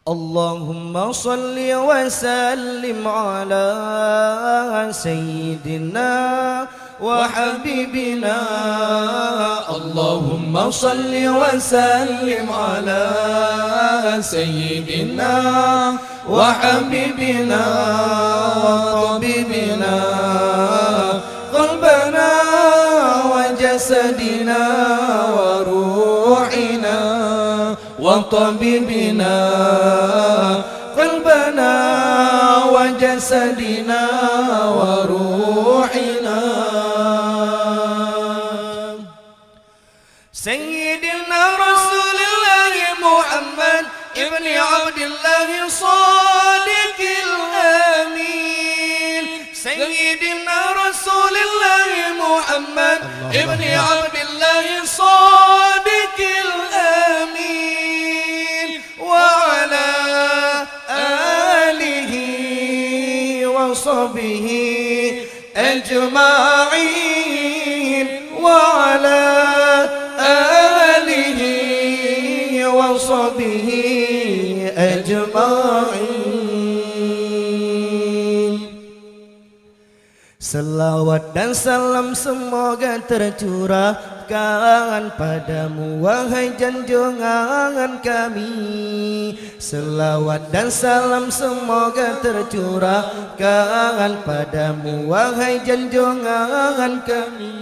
اللهم صل وسلم على سيدنا وحبيبنا. اللهم صل وسلم على سيدنا وحبيبنا وطبيبنا قلبنا وجسدنا وروحنا وطبيبنا قلبنا وجسدنا وروحنا. سيدنا رسول الله محمد ابن عبد الله صادق الأمين. سيدنا رسول الله محمد ابن عبد الله صادق الأمين وعلى آله وصحبه أجمعين وعلى آله وصحبه أجمعين. Selawat dan salam semoga tercurahkan padamu wahai junjungan kami. Selawat dan salam semoga tercurahkan padamu wahai junjungan kami.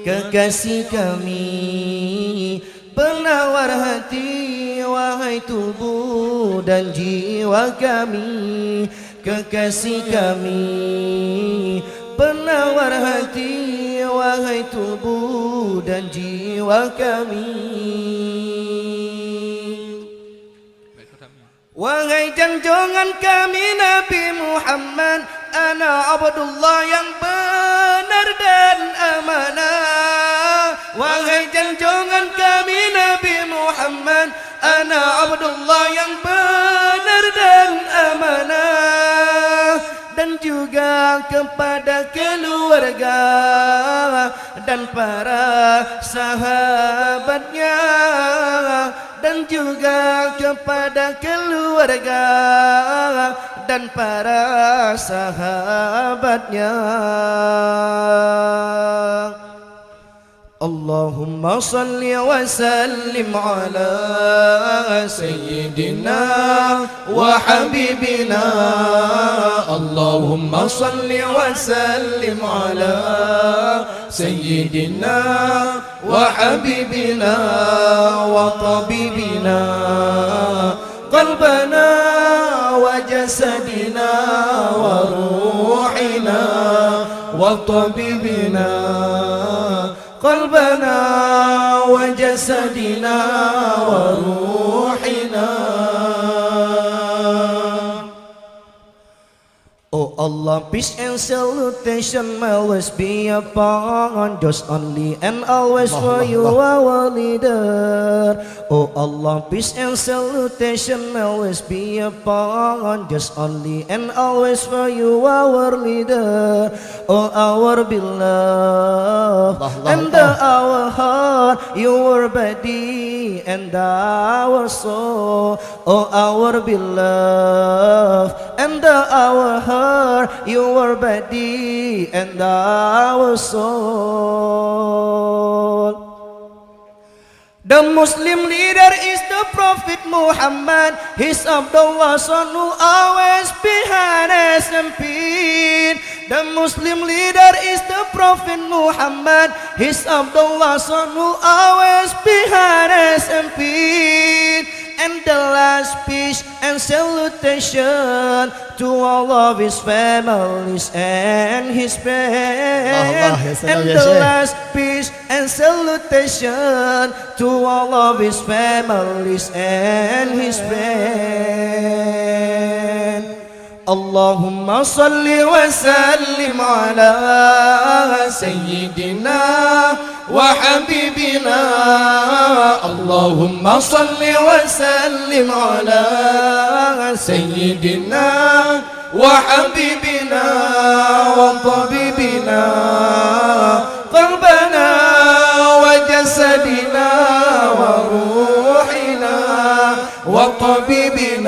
Kekasih kami, penawar hati, wahai tubuh dan jiwa kami. Kekasih kami, penawar hati, wahai tubuh dan jiwa kami. Wahai junjungan kami Nabi Muhammad, ana Abdullah yang benar dan amanah. Wahai junjungan kami Nabi Muhammad, ana Abdullah yang benar dan amanah. Dan juga kepada keluarga dan para sahabatnya. Dan juga kepada keluarga dan para sahabatnya. Allahumma salli wa sallim ala sayyidina wa habibina. Allahumma salli wa sallim ala sayyidina wa habibina wa tabibina qalbana wa jasadina wa ruhina wa tabibina قلبنا وجسدنا وروحنا. Oh Allah, peace and salutation may always be upon just only and always for you our leader. Oh Allah, peace and salutation may always be upon just only and always for you our leader. Oh our beloved and our heart, your body and our soul. Oh our beloved and our heart, your body and our soul. The Muslim leader is the Prophet Muhammad. He's Abdullah son who always behind us and feet. The Muslim leader is the Prophet Muhammad. He's Abdullah son who always behind us and feet. And the last peace and salutation to all of his families and his friends. And the last peace and salutation to all of his families and his friends. Allahumma salli wa sallim ala sayyidina wa habibina. Allahumma salli wa sallim ala sayyidina wa habibina wa tabibina qalbana wa jasadina wa ruhina wa tabibina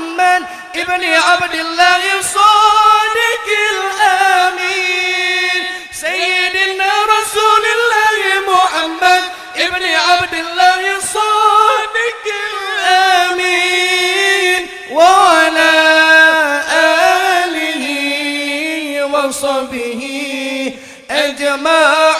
محمد ابن عبد الله الصادق الأمين سيدنا رسول الله محمد ابن عبد الله الصادق الأمين وعلى آله وصحبه أجمعين